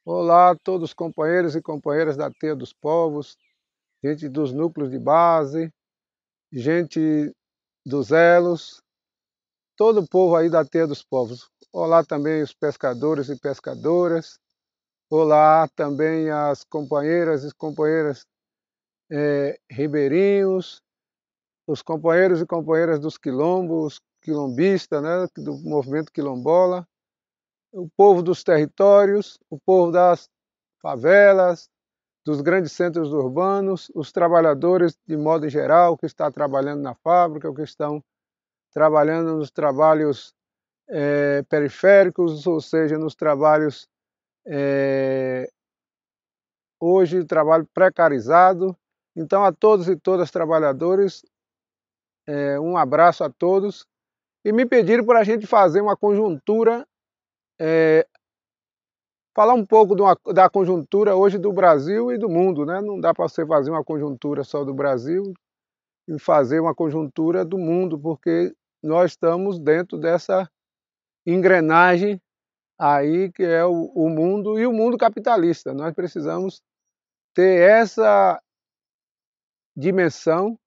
Olá a todos os companheiros e companheiras da Teia dos Povos, gente dos núcleos de base, gente dos elos, todo o povo aí da Teia dos Povos. Olá também os pescadores e pescadoras, olá também as companheiras e companheiras ribeirinhos, os companheiros e companheiras dos quilombos, quilombistas, né, do movimento quilombola, o povo dos territórios, o povo das favelas, dos grandes centros urbanos, os trabalhadores de modo geral que estão trabalhando na fábrica, ou que estão trabalhando nos trabalhos periféricos, ou seja, nos trabalhos hoje, trabalho precarizado. Então, a todos e todas trabalhadores, um abraço a todos. E me pediram para a gente fazer uma conjuntura, falar um pouco da conjuntura hoje do Brasil e do mundo, né? Não dá para você fazer uma conjuntura só do Brasil e fazer uma conjuntura do mundo, porque nós estamos dentro dessa engrenagem aí que é o mundo e o mundo capitalista. Nós precisamos ter essa dimensão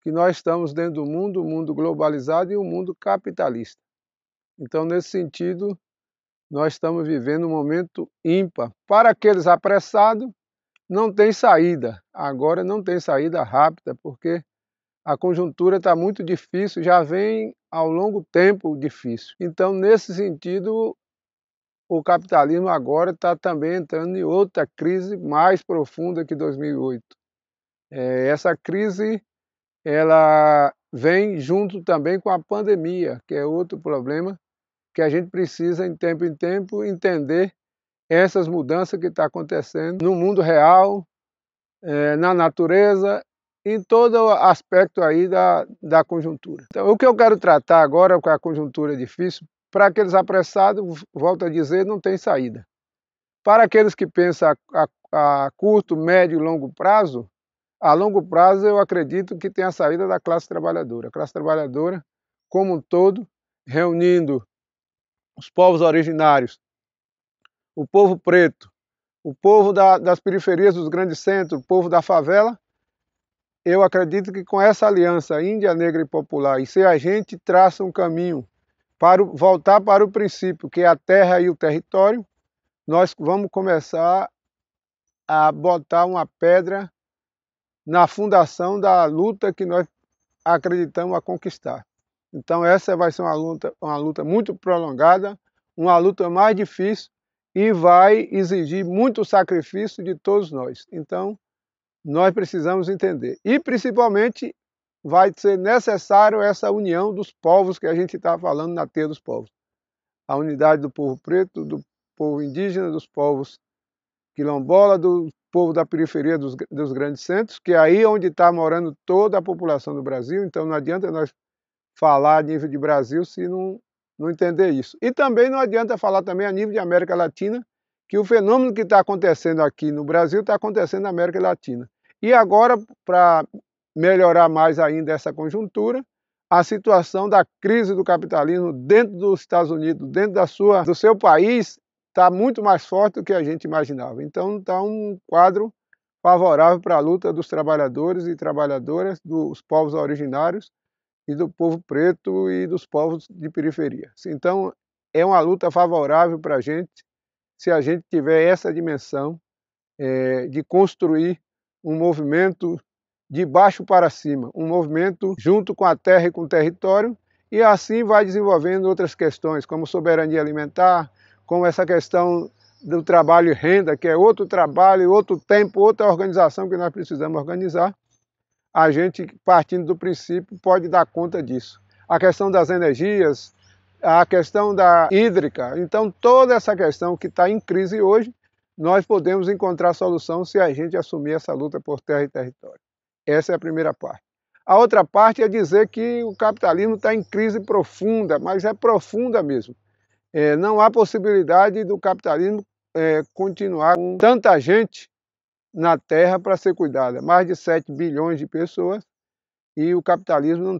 que nós estamos dentro do mundo, o mundo globalizado e o mundo capitalista. Então, nesse sentido, nós estamos vivendo um momento ímpar. Para aqueles apressados, não tem saída. Agora não tem saída rápida, porque a conjuntura está muito difícil, já vem ao longo tempo difícil. Então, nesse sentido, o capitalismo agora está também entrando em outra crise mais profunda que 2008. Essa crise ela vem junto também com a pandemia, que é outro problema que a gente precisa, em tempo, entender essas mudanças que estão acontecendo no mundo real, na natureza, em todo aspecto aí da conjuntura. Então, o que eu quero tratar agora com a conjuntura difícil, para aqueles apressados, volto a dizer, não tem saída. Para aqueles que pensam a curto, médio e longo prazo, a longo prazo eu acredito que tem a saída da classe trabalhadora. A classe trabalhadora, como um todo, reunindo os povos originários, o povo preto, o povo das periferias dos grandes centros, o povo da favela, eu acredito que com essa aliança Índia Negra e Popular, e se a gente traça um caminho para voltar para o princípio, que é a terra e o território, nós vamos começar a botar uma pedra na fundação da luta que nós acreditamos a conquistar. Então essa vai ser uma luta muito prolongada, uma luta mais difícil e vai exigir muito sacrifício de todos nós. Então nós precisamos entender. E principalmente vai ser necessário essa união dos povos que a gente está falando na Teia dos Povos. A unidade do povo preto, do povo indígena, dos povos quilombola, do povo da periferia dos grandes centros, que é aí onde está morando toda a população do Brasil. Então não adianta nós falar a nível de Brasil se não entender isso. E também não adianta falar também a nível de América Latina, que o fenômeno que está acontecendo aqui no Brasil está acontecendo na América Latina. E agora, para melhorar mais ainda essa conjuntura, a situação da crise do capitalismo dentro dos Estados Unidos, dentro do seu país, está muito mais forte do que a gente imaginava. Então está um quadro favorável para a luta dos trabalhadores e trabalhadoras, dos povos originários, e do povo preto e dos povos de periferia. Então, é uma luta favorável para a gente, se a gente tiver essa dimensão de construir um movimento de baixo para cima, um movimento junto com a terra e com o território, e assim vai desenvolvendo outras questões, como soberania alimentar, como essa questão do trabalho e renda, que é outro trabalho, outro tempo, outra organização que nós precisamos organizar. A gente, partindo do princípio, pode dar conta disso. A questão das energias, a questão da hídrica, então toda essa questão que está em crise hoje, nós podemos encontrar solução se a gente assumir essa luta por terra e território. Essa é a primeira parte. A outra parte é dizer que o capitalismo está em crise profunda, mas é profunda mesmo. Não há possibilidade do capitalismo continuar com tanta gente na Terra para ser cuidada, mais de 7 bilhões de pessoas, e o capitalismo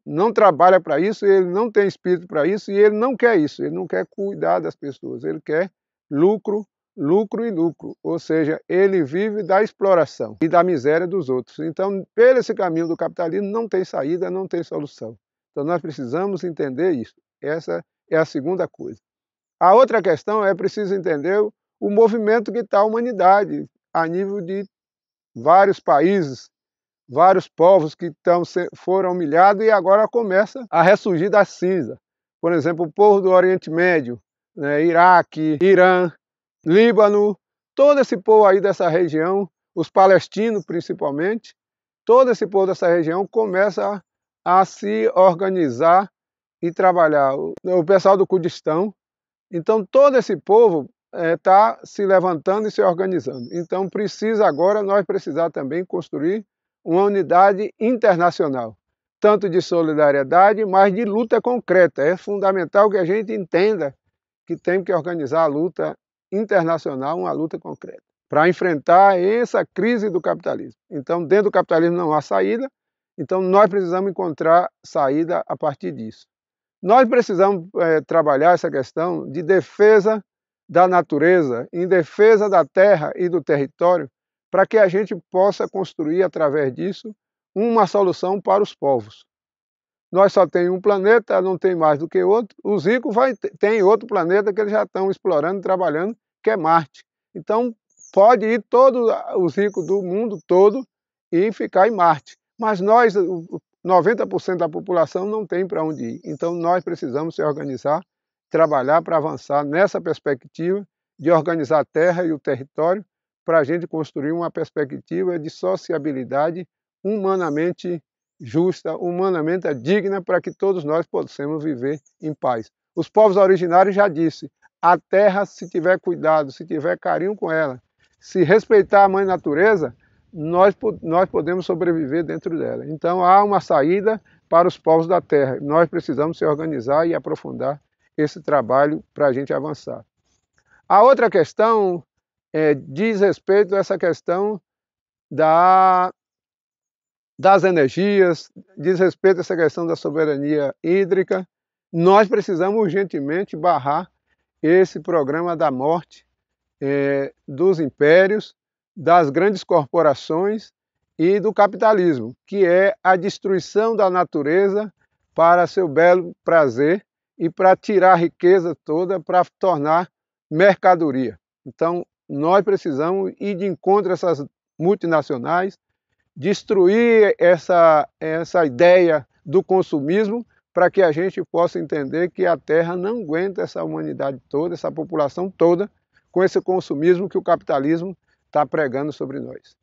não trabalha para isso, ele não tem espírito para isso, e ele não quer isso, ele não quer cuidar das pessoas, ele quer lucro, lucro e lucro, ou seja, ele vive da exploração e da miséria dos outros. Então, pelo esse caminho do capitalismo, não tem saída, não tem solução. Então, nós precisamos entender isso. Essa é a segunda coisa. A outra questão é preciso entender o movimento que está a humanidade a nível de vários países, vários povos que foram humilhados e agora começa a ressurgir da cinza. Por exemplo, o povo do Oriente Médio, né, Iraque, Irã, Líbano, todo esse povo aí dessa região, os palestinos principalmente, todo esse povo dessa região começa a se organizar e trabalhar. O pessoal do Kurdistão, então todo esse povo está se levantando e se organizando. Então precisa agora, nós precisar também construir uma unidade internacional, tanto de solidariedade, mas de luta concreta. É fundamental que a gente entenda que tem que organizar a luta internacional, uma luta concreta, para enfrentar essa crise do capitalismo. Então, dentro do capitalismo não há saída, então nós precisamos encontrar saída a partir disso. Nós precisamos trabalhar essa questão de defesa da natureza, em defesa da terra e do território, para que a gente possa construir, através disso, uma solução para os povos. Nós só temos um planeta, não tem mais do que outro. Os ricos têm outro planeta que eles já estão explorando, trabalhando, que é Marte. Então, pode ir todos os ricos do mundo todo e ficar em Marte. Mas nós, 90% da população, não tem para onde ir. Então, nós precisamos se organizar, trabalhar para avançar nessa perspectiva de organizar a terra e o território para a gente construir uma perspectiva de sociabilidade humanamente justa, humanamente digna, para que todos nós possamos viver em paz. Os povos originários já disse, a terra, se tiver cuidado, se tiver carinho com ela, se respeitar a mãe natureza, nós podemos sobreviver dentro dela. Então há uma saída para os povos da terra. Nós precisamos se organizar e aprofundar esse trabalho para a gente avançar. A outra questão diz respeito a essa questão das energias, diz respeito a essa questão da soberania hídrica. Nós precisamos urgentemente barrar esse programa da morte dos impérios, das grandes corporações e do capitalismo, que é a destruição da natureza para seu belo prazer e para tirar a riqueza toda para tornar mercadoria. Então, nós precisamos ir de encontro a essas multinacionais, destruir essa ideia do consumismo para que a gente possa entender que a Terra não aguenta essa humanidade toda, essa população toda, com esse consumismo que o capitalismo está pregando sobre nós.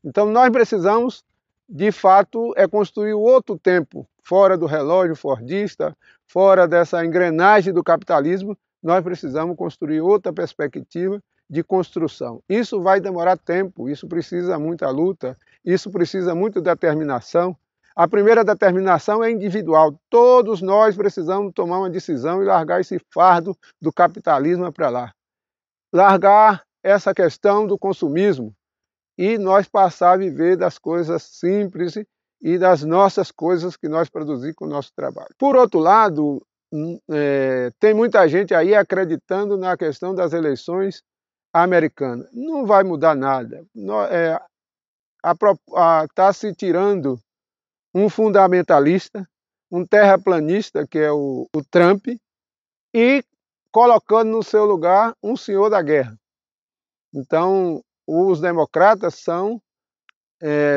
Então nós precisamos, de fato, construir outro tempo, fora do relógio fordista, fora dessa engrenagem do capitalismo, nós precisamos construir outra perspectiva de construção. Isso vai demorar tempo, isso precisa muita luta, isso precisa muita determinação. A primeira determinação é individual. Todos nós precisamos tomar uma decisão e largar esse fardo do capitalismo para lá. Largar essa questão do consumismo e nós passar a viver das coisas simples e das nossas coisas que nós produzimos com o nosso trabalho. Por outro lado, tem muita gente aí acreditando na questão das eleições americanas. Não vai mudar nada. Está se tirando um fundamentalista, um terraplanista, que é o Trump, e colocando no seu lugar um senhor da guerra. Então, os democratas são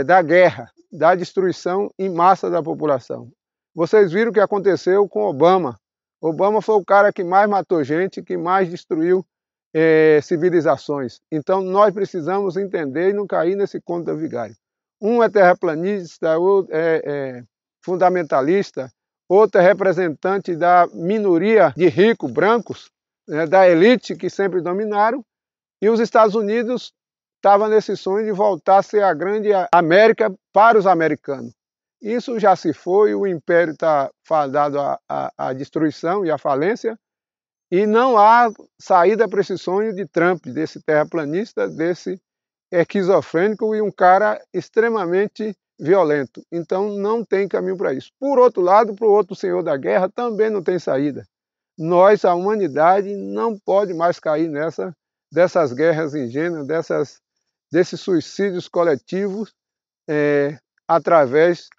da guerra, da destruição em massa da população. Vocês viram o que aconteceu com Obama. Obama foi o cara que mais matou gente, que mais destruiu civilizações. Então nós precisamos entender e não cair nesse conto da vigário. Um é terraplanista, outro é fundamentalista, outro é representante da minoria de ricos brancos, da elite que sempre dominaram, e os Estados Unidos estavam nesse sonho de voltar a ser a grande América para os americanos. Isso já se foi, o império está fadado à destruição e à falência, e não há saída para esse sonho de Trump, desse terraplanista, desse esquizofrênico e um cara extremamente violento. Então não tem caminho para isso. Por outro lado, para o outro senhor da guerra também não tem saída. Nós, a humanidade, não pode mais cair dessas guerras ingênuas, desses suicídios coletivos, através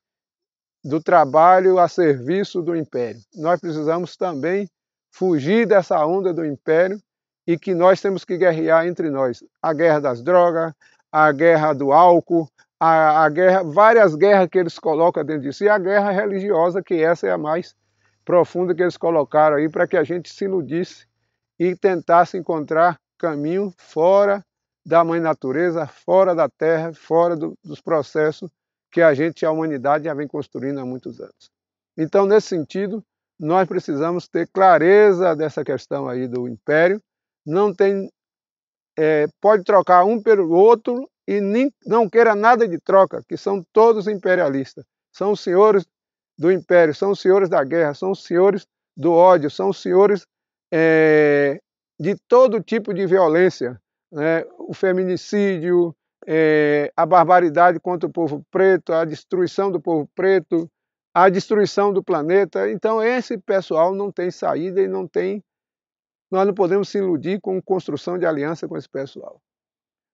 do trabalho a serviço do império. Nós precisamos também fugir dessa onda do império e que nós temos que guerrear entre nós. A guerra das drogas, a guerra do álcool, a guerra, várias guerras que eles colocam dentro de si, a guerra religiosa, que essa é a mais profunda que eles colocaram aí para que a gente se iludisse e tentasse encontrar caminho fora da mãe natureza, fora da terra, fora dos processos que a humanidade já vem construindo há muitos anos. Então, nesse sentido, nós precisamos ter clareza dessa questão aí do império. Não tem, pode trocar um pelo outro e não queira nada de troca, que são todos imperialistas. São os senhores do império, são os senhores da guerra, são os senhores do ódio, são os senhores de todo tipo de violência, né? O feminicídio, a barbaridade contra o povo preto, a destruição do povo preto, a destruição do planeta. Então esse pessoal não tem saída e nós não podemos se iludir com construção de aliança com esse pessoal.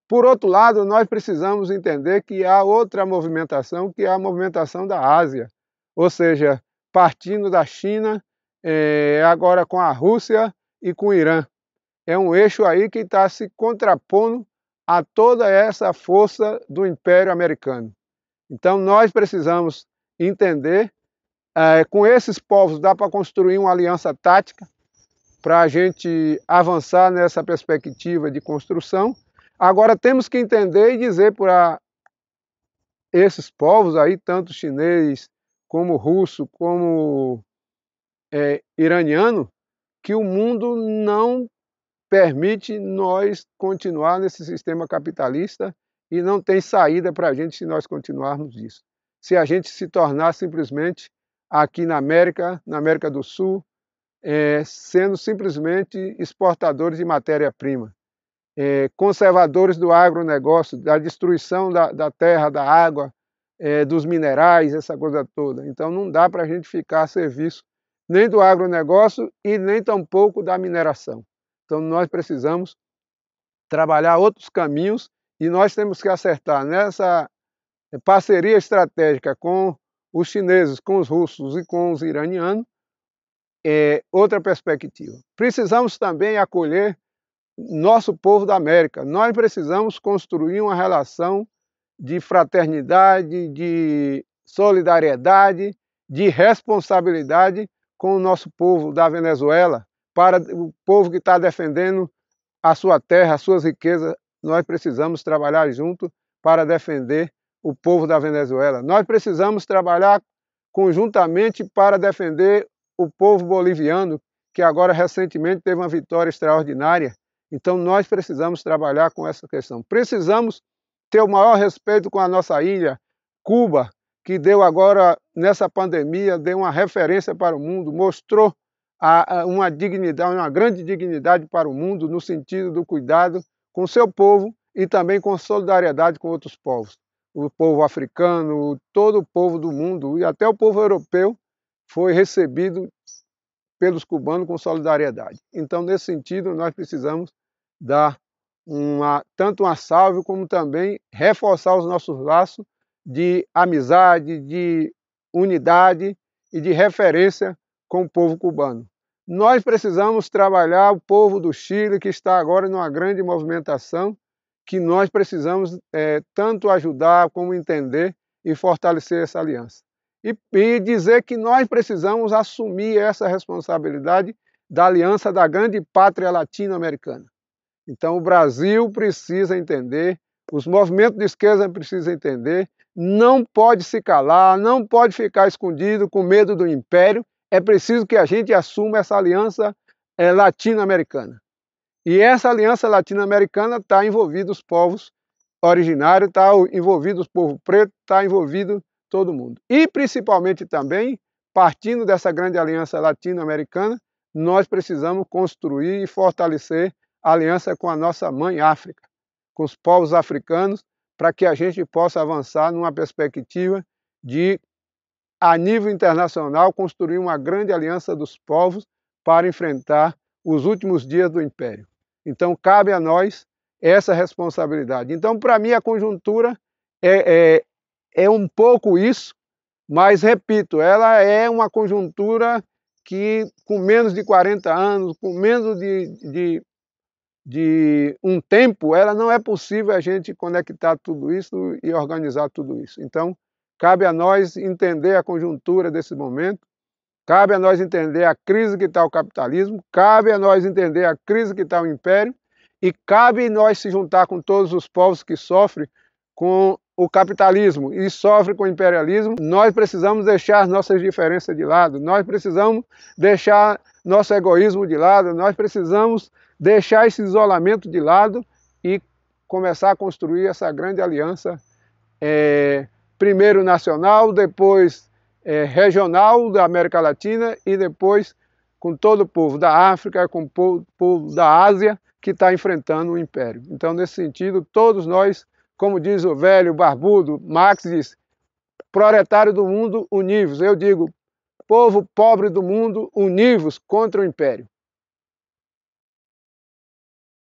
Por outro lado, nós precisamos entender que há outra movimentação, que é a movimentação da Ásia, ou seja, partindo da China, agora com a Rússia e com o Irã. É um eixo aí que está se contrapondo a toda essa força do Império Americano. Então nós precisamos entender, com esses povos dá para construir uma aliança tática para a gente avançar nessa perspectiva de construção. Agora temos que entender e dizer para esses povos aí, tanto chinês, como russo, como iraniano, que o mundo não permite nós continuar nesse sistema capitalista e não tem saída para a gente se nós continuarmos isso. Se a gente se tornar simplesmente aqui na América do Sul, sendo simplesmente exportadores de matéria-prima, conservadores do agronegócio, da destruição da terra, da água, dos minerais, essa coisa toda. Então não dá para a gente ficar a serviço nem do agronegócio e nem tampouco da mineração. Então nós precisamos trabalhar outros caminhos e nós temos que acertar nessa parceria estratégica com os chineses, com os russos e com os iranianos, outra perspectiva. Precisamos também acolher nosso povo da América. Nós precisamos construir uma relação de fraternidade, de solidariedade, de responsabilidade com o nosso povo da Venezuela, para o povo que está defendendo a sua terra, as suas riquezas. Nós precisamos trabalhar junto para defender o povo da Venezuela. Nós precisamos trabalhar conjuntamente para defender o povo boliviano, que agora recentemente teve uma vitória extraordinária. Então nós precisamos trabalhar com essa questão. Precisamos ter o maior respeito com a nossa ilha, Cuba, que deu agora, nessa pandemia, deu uma referência para o mundo, mostrou uma dignidade, uma grande dignidade para o mundo, no sentido do cuidado com seu povo e também com solidariedade com outros povos. O povo africano, todo o povo do mundo e até o povo europeu foi recebido pelos cubanos com solidariedade. Então, nesse sentido, nós precisamos dar tanto uma salve como também reforçar os nossos laços de amizade, de unidade e de referência com o povo cubano. Nós precisamos trabalhar o povo do Chile, que está agora numa grande movimentação, que nós precisamos tanto ajudar como entender e fortalecer essa aliança. E dizer que nós precisamos assumir essa responsabilidade da aliança da grande pátria latino-americana. Então o Brasil precisa entender, os movimentos de esquerda precisam entender, não pode se calar, não pode ficar escondido com medo do império, é preciso que a gente assuma essa aliança latino-americana. E essa aliança latino-americana está envolvida os povos originários, está envolvido os povos pretos, está envolvido todo mundo. E principalmente também, partindo dessa grande aliança latino-americana, nós precisamos construir e fortalecer a aliança com a nossa mãe África, com os povos africanos, para que a gente possa avançar numa perspectiva de, a nível internacional, construir uma grande aliança dos povos para enfrentar os últimos dias do Império. Então cabe a nós essa responsabilidade. Então, para mim, a conjuntura é um pouco isso, mas, repito, ela é uma conjuntura que, com menos de 40 anos, com menos de um tempo, ela não é possível a gente conectar tudo isso e organizar tudo isso. Então, cabe a nós entender a conjuntura desse momento, cabe a nós entender a crise que está o capitalismo, cabe a nós entender a crise que está o império, e cabe nós se juntar com todos os povos que sofrem com o capitalismo e sofrem com o imperialismo. Nós precisamos deixar nossas diferenças de lado, nós precisamos deixar nosso egoísmo de lado, nós precisamos deixar esse isolamento de lado e começar a construir essa grande aliança, primeiro nacional, depois regional da América Latina e depois com todo o povo da África, com o povo da Ásia que está enfrentando o império. Então, nesse sentido, todos nós, como diz o velho barbudo, Marx diz, proletário do mundo, univos. Eu digo, povo pobre do mundo, univos contra o império.